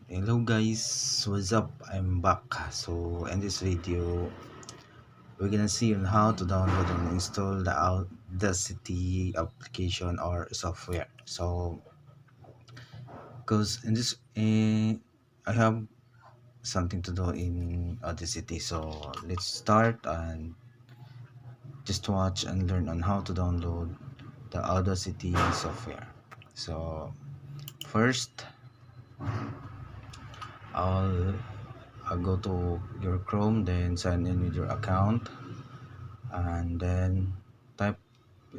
Hello guys, what's up? I'm back. So in this video, we're gonna see on how to download and install the Audacity application or software. So, because in this, I have something to do in Audacity. So let's start and just watch and learn on how to download the Audacity software. So first, I'll go to your Chrome, then sign in with your account, and then type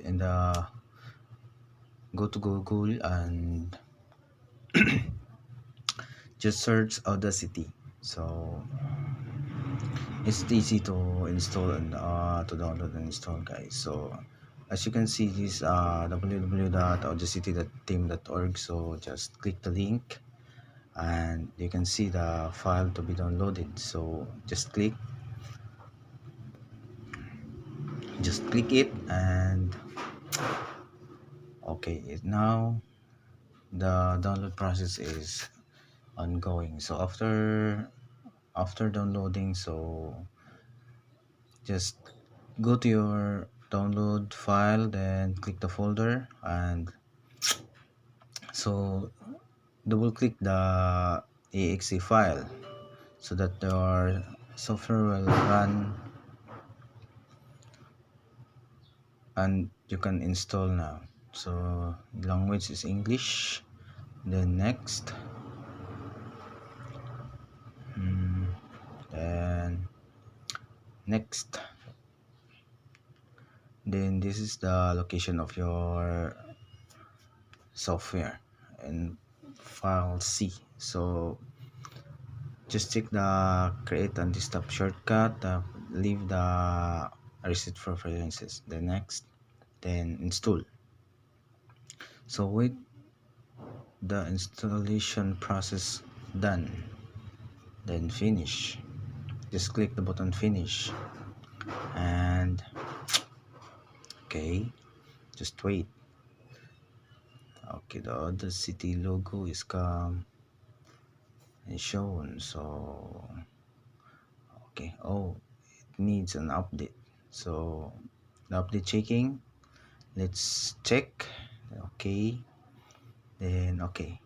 in the go to Google and just search Audacity. So it's easy to install and to download and install, guys. So as you can see, this www.audacity.team.org. So just click the link and you can see the file to be downloaded. So just click it, and okay, now the download process is ongoing. So after downloading, so just go to your download file, then click the folder, and so double click the exe file so that your software will run and you can install now. So language is English, then next, then next, then this is the location of your software and file C. So just check the create and desktop shortcut, leave the reset preferences, then next, then install. So wait the installation process done, then finish. Just click the button finish, and okay, just wait. Okay, the Audacity logo is come and shown. So okay, oh, it needs an update. So the update checking, let's check. Okay, then okay.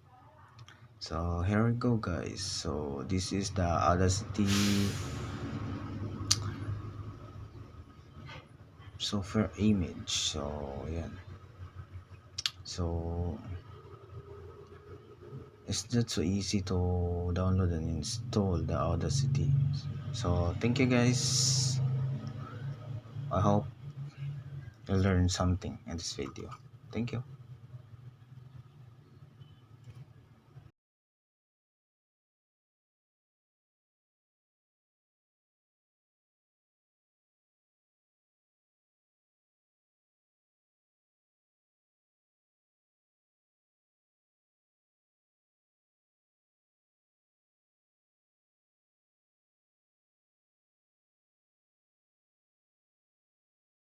So here we go, guys. So this is the Audacity software image. So yeah, so it's not so easy to download and install the Audacity. So thank you guys. I hope you learned something in this video. Thank you.